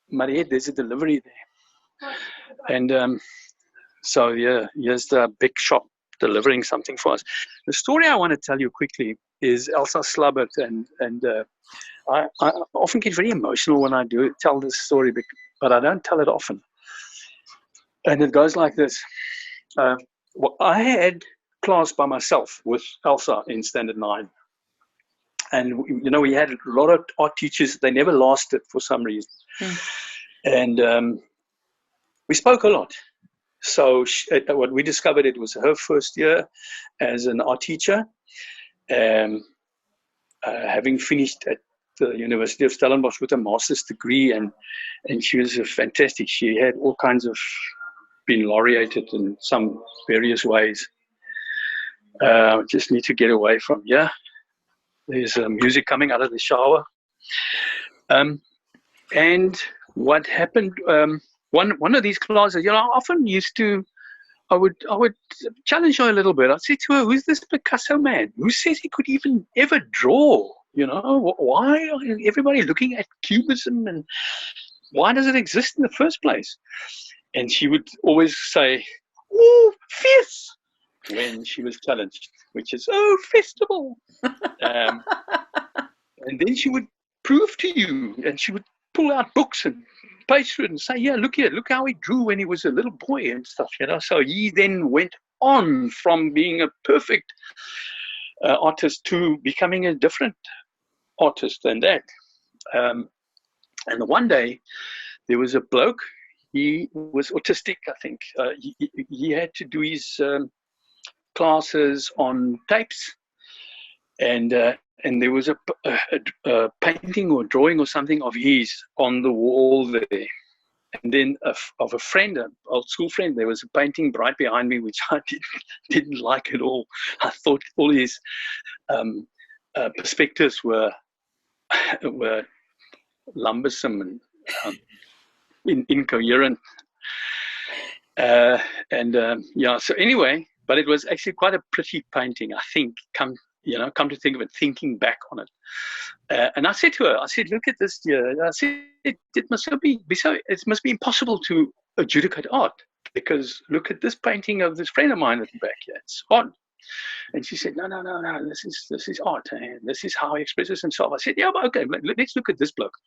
Maria, there's a delivery there. And so, yeah, here's the big shop delivering something for us. The story I want to tell you quickly is Elsa Slabbert, and I often get very emotional when I tell this story, but I don't tell it often. And it goes like this. I had class by myself with Elsa in Standard 9. And, we had a lot of art teachers. They never lasted for some reason. And we spoke a lot. So what we discovered, it was her first year as an art teacher. Having finished at the University of Stellenbosch with a master's degree. And she was fantastic. She had all kinds of been laureated in some various ways. Just need to get away from here. There's music coming out of the shower. And what happened, one of these classes, I often used to, I would challenge her a little bit. I'd say to her, who's this Picasso man? Who says he could even ever draw? Why are everybody looking at cubism, and why does it exist in the first place? And she would always say, oh, fierce, when she was challenged, which is, oh, festival. And then she would prove to you, and she would pull out books and page through it and say, yeah, look here, look how he drew when he was a little boy and stuff, So he then went on from being a perfect artist to becoming a different artist than that. And one day, there was a bloke. He was autistic, I think. He had to do his classes on tapes, and there was a painting or drawing or something of his on the wall there. And then of a friend, an old school friend, there was a painting right behind me, which I didn't like at all. I thought all his perspectives were lumbersome and incoherent. So anyway, but it was actually quite a pretty painting, I think, come to think of it, thinking back on it. And I said to her, look at this here. I said, it must be impossible to adjudicate art, because look at this painting of this friend of mine at the back here. It's art. And she said, no, this is art, and this is how he expresses himself. I said, yeah, but okay, let's look at this bloke.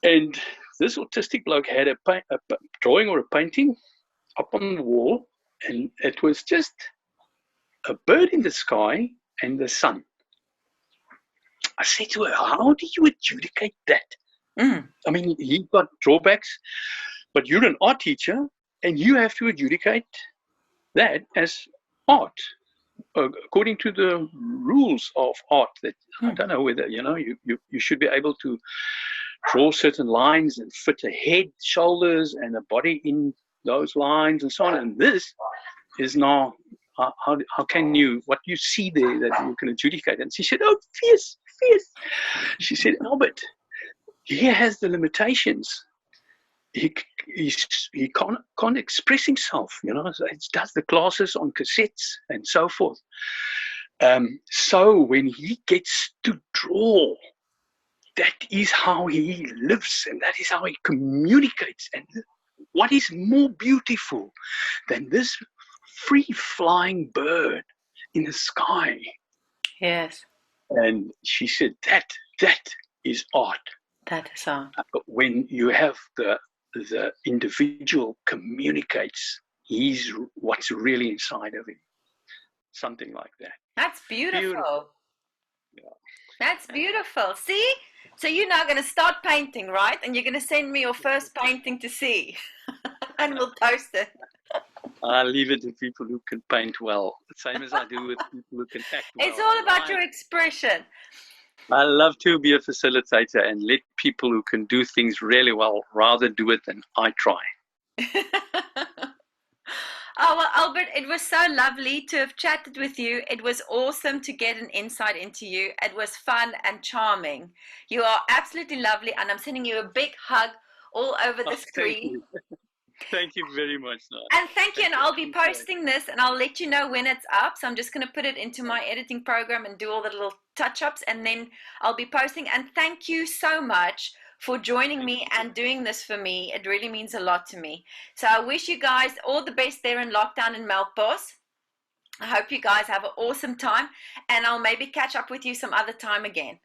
And this autistic bloke had a drawing or a painting up on the wall, and it was just a bird in the sky and the sun. I said to her, how do you adjudicate that? I mean, he got drawbacks, but you're an art teacher, and you have to adjudicate that as art, according to the rules of art. That I don't know whether, you should be able to draw certain lines and fit a head, shoulders, and a body in those lines and so on. And this is now, how can you, what you see there that you can adjudicate? And she said, oh, fierce. She said, Albert, he has the limitations. He can't express himself, So he does the classes on cassettes and so forth. So when he gets to draw, that is how he lives, and that is how he communicates. And what is more beautiful than this free-flying bird in the sky? Yes. And she said, that is art. That is art. But when you have the individual communicates, he's what's really inside of him. Something like that. That's beautiful. Yeah. That's beautiful. See? So you're now going to start painting, right? And you're going to send me your first painting to see. And we'll post it. I leave it to people who can paint well. The same as I do with people who can act well. It's all about your expression. I love to be a facilitator and let people who can do things really well rather do it than I try. Oh, well, Albert, it was so lovely to have chatted with you. It was awesome to get an insight into you. It was fun and charming. You are absolutely lovely, and I'm sending you a big hug all over the screen. Thank you very much, Nadya. And thank you, and I'll be posting this, and I'll let you know when it's up. So I'm just going to put it into my editing program and do all the little touch-ups, and then I'll be posting. And thank you so much for joining me and doing this for me. It really means a lot to me. So I wish you guys all the best there in lockdown in Melkbos. I hope you guys have an awesome time, and I'll maybe catch up with you some other time again.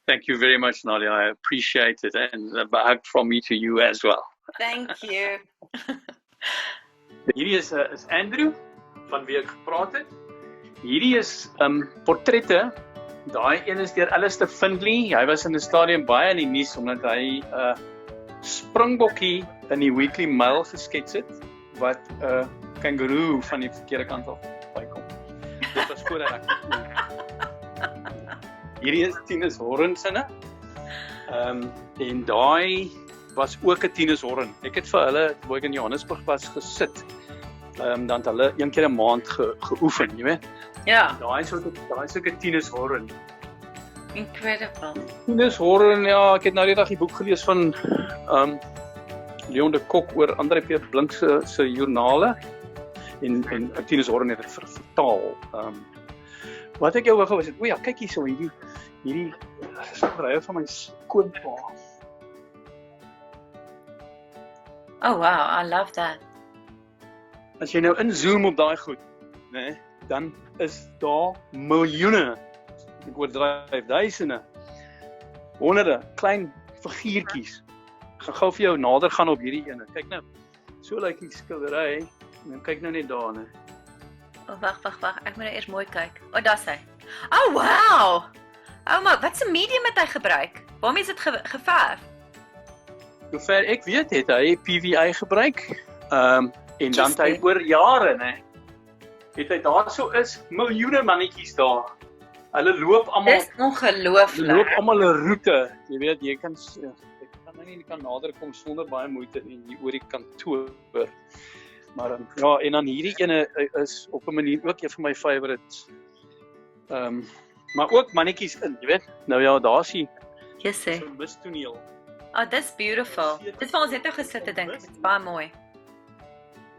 Thank you very much, Nadya. I appreciate it, and a hug from me to you as well. Thank you. Hierdie is Andrew, van wie ek gepraat het. Hierdie is portrette. Daai een is deur Alistair Findlay. Hy was in die stadium baie in die nuus omdat hy springbokkie in die Weekly Mail geskets het wat kangaroo van die verkeerde kant af bykom. Dit was voordat ek hierdie is Tinus Horrensinne. En daai was ook 'n Tinus Horren. Ek het vir hulle, toe ek in Johannesburg was, gesit. Dan het hulle een keer 'n maand geoefen, jy weet. Ja. Daai is ook 'n Tinus Horren. Incredible. Tinus Horren, ja, ek het nou die dag die boek gelees van Leon de Kok oor André P. Blink se joernale. En Tinus Horren het dit vertaal. Wat ek jou wou gewys het, o ja, kyk hierso, hierdie skilderye van my skoonpa. Oh wow, I love that. As jy nou inzoom op daai goed, né, dan is daar miljoene, ek oordryf, duisende, honderde klein figuurtjies. Ek gaan gou vir jou nader gaan op hierdie ene. Kyk nou. So lyk die skildery. En kyk nou net daar, né. Oh, wag. Ek moet nou eers mooi kyk. Oh, daar's hy. Oh, wow. Oh my, wat 'n medium het hy gebruik? Waarmee is dit geverf? Sover ek weet, het hy PVA gebruik. En dan het hy oor jare, né, het hy daarso is miljoene mannetjies daar. Hulle loop almal. Dis ongelooflik. Loop almal 'n roete. Jy weet, jy kan nou nie kan nader kom sonder baie moeite en hier oor die kantoor. Maar ja, en dan hierdie ene is op 'n manier ook een van my favorites. Maar ook mannetjies in, jy weet. Nou ja, daar's hy. Yes, sir. So 'n mistoneel. Oh, dis beautiful. Dit waar ons net nou gesit het, dink ek. Dit's baie mooi.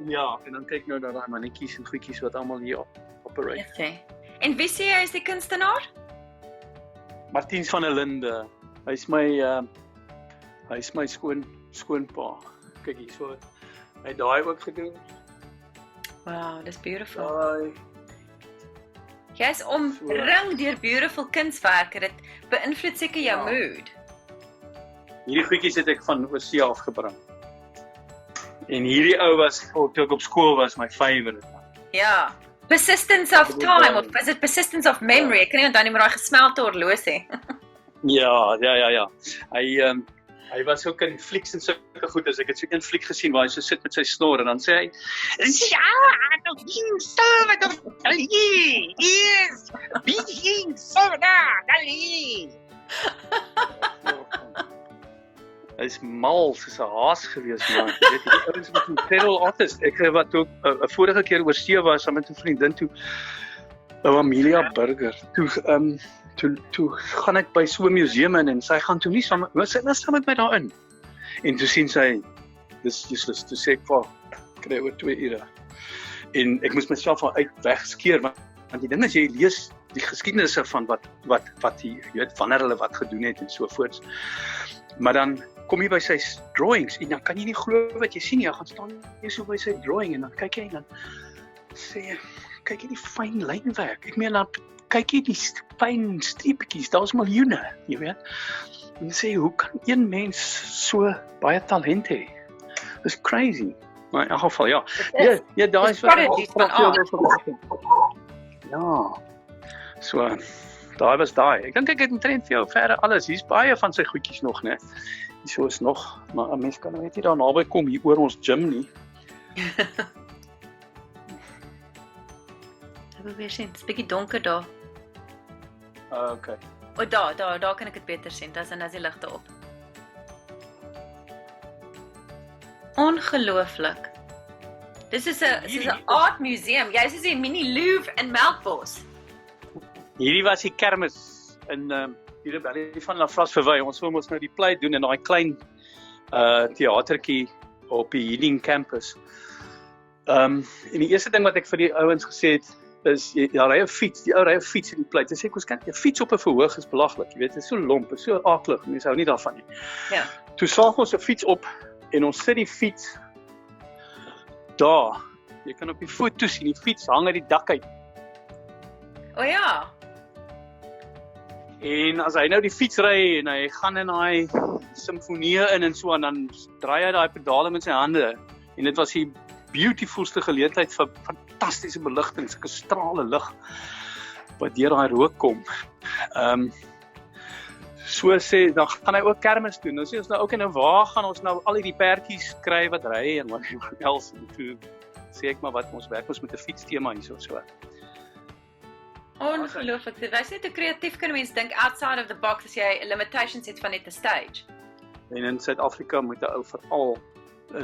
Ja, en dan kyk nou na daai mannetjies en goedjies wat almal hier operate. Yes, sir. En wie sê hy is die kunstenaar? Martiens van der Linde. Hy's my skoonpa. Kyk hierso. Hy het daai ook gedoen. Wow, dis beautiful. Daai. Jy's omring deur beautiful kunswerke. Dit beïnvloed seker jou mood. Hierdie goedjies het ek van oorsee af gebring. En hierdie ou was, toe ek op skool was, my favorite. Ja. Persistence of time, of is it persistence of memory? Ek kan nie onthou nie, maar daai gesmelte horlosie. Ja. Hy was ook in flieks en sulke goed, as ek het so een fliek gesien waar hy so sit met sy snor en dan sê hy, ja, nou ging so, dali, is, being so, dali. Hy is mal soos 'n haas gewees, man. Jy weet, die ouens was 'n feral artist. Ek wat ook 'n vorige keer oor see was saam met 'n vriendin toe, Amelia Burger. Toe gaan ek by so 'n museum in en sy gaan toe nie saam met my daarin. En toe sien sy, dis useless, toe sê ek vir, kry oor 2 ure. En ek moes myself van uit wegskeer, want die ding is jy lees die geskiedenisse van wat jy weet wanneer hulle wat gedoen het en so voorts. Maar dan kom jy by sy drawings en dan kan jy nie glo wat jy sien nie. Jy gaan staan jy so by sy drawing en dan kyk jy en dan sê jy, kyk jy die fyn lynwerk. Ek meen dan kyk jy die fyn streepjies, daar's miljoene, jy weet. En sê hoe kan een mens so baie talent hê? Dis crazy. Maar in elk geval ja. Ja, daar is wat ja. So daai was daai. Ek dink ek het omtrent vir jou verder alles. Hier's baie van sy goedjies nog, né? Hierso is nog, maar 'n mens kan net nie daar naby kom hier oor ons gym nie. Ek wil weer sien. Dit's bietjie donker daar. Okay. O, daar kan ek dit beter sien. Daar's die ligte op. Ongelooflik. Dis is 'n art museum. Jy's is 'n mini Louvre in Melkbos. Hierdie was die kermis in die Rebellie van LAFRAS VERWEY. Ons wil ons nou die play doen in daai klein teatertjie op die Healing campus. En die eerste ding wat ek vir die ouens gesê het, is, daar ry 'n fiets, die ou ry 'n fiets in die plek. Dis sê ek, ons kan 'n fiets op 'n verhoog is belaglik, jy weet, dit is so lomp, dit is so aaklig, mense hou nie daarvan nie. Ja. Toe saag ons 'n fiets op, en ons sit die fiets daar. Jy kan op die foto sien, die fiets hang uit die dak uit. O ja. En as hy nou die fiets ry, en hy gaan in daai simfonie in en so, en dan draai hy daai pedale met sy hande, en dit was die beautifulste geleentheid vir fantastiese beligting, sulke strale lig wat deur daai rook kom. So sê, dan gaan hy ook kermis doen. Dan sê ons nou, okay, nou waar gaan ons nou al die perdjies kry wat ry en wat else. En toe sê ek maar wat, ons werk ons met 'n fietstema hier so. Ongelooflik. Wys net hoe kreatief kan mens dink outside of the box as jy limitations het van net 'n stage. En in Suid-Afrika moet 'n ou veral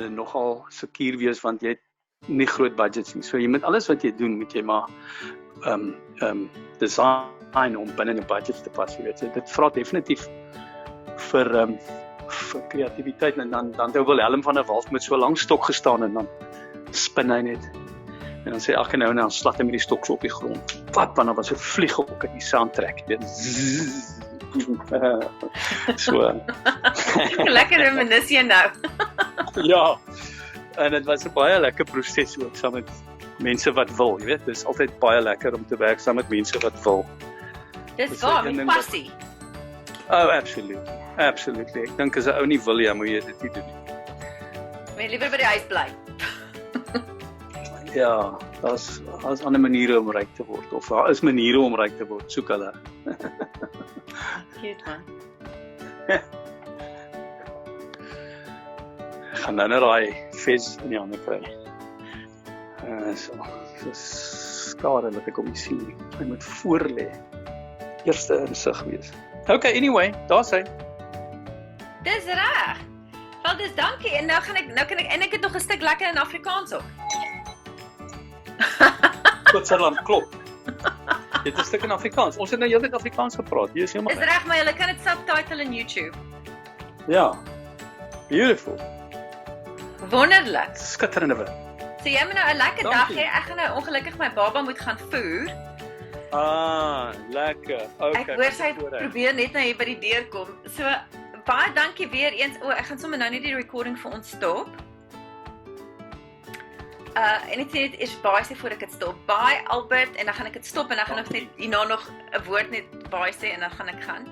nogal seker wees, want jy het nie groot budgets nie. So jy moet alles wat jy doen, moet jy maar design om binne 'n budget te pas, jy weet. Dit vra definitief vir kreatiwiteit, en dan het Wilhelm van der Walt met so 'n lang stok gestaan en dan spin hy net. En dan sê elke nou en dan slat hy met die stok so op die grond. Wat, want dan was 'n vlieg ook in die soundtrack, weet. So. Lekker reminisce jy nou. Ja. En dit was 'n baie lekker proses ook saam met mense wat wil, jy weet. Dit is altyd baie lekker om te werk saam met mense wat wil. Dis waar, met passie. Oh, absolutely. Ek dink as 'n ou nie wil jy, moet jy dit nie doen nie. Wil jy liewer by die huis bly? Ja, daar's ander maniere om ryk te word, of daar is maniere om ryk te word, soek hulle. Cute man. Ek gaan nou net daai vis in die hande kry. So skade dat ek hom nie sien nie. Hy moet voor lê. Eerste insig wees. Okay, anyway, daar's hy. Dis reg. Wel, dis dankie. En nou kan ek en ek het nog 'n stuk lekker in Afrikaans ook. Switserland klop. Dit is 'n stuk in Afrikaans. Ons het nou heeltyd Afrikaans gepraat. Hier is heeltemal. Dis reg, maar jy kan dit subtitle in YouTube. Ja. Beautiful. Wonderlik. Skitterende werk. So jy moet nou 'n lekker dag Dankie. hê. Ek gaan nou ongelukkig my baba moet gaan voer. Lekker. Okay. Ek hoor sy probeer net nou hier by die deur kom. So baie dankie weer eens. Ek gaan sommer nou net die recording vir ons stop. En ek sê net eers baie sê voor ek dit stop. Bye Albert, en dan gaan ek dit stop en dan gaan ek net hierna nog 'n woord net baie sê en dan gaan ek gaan.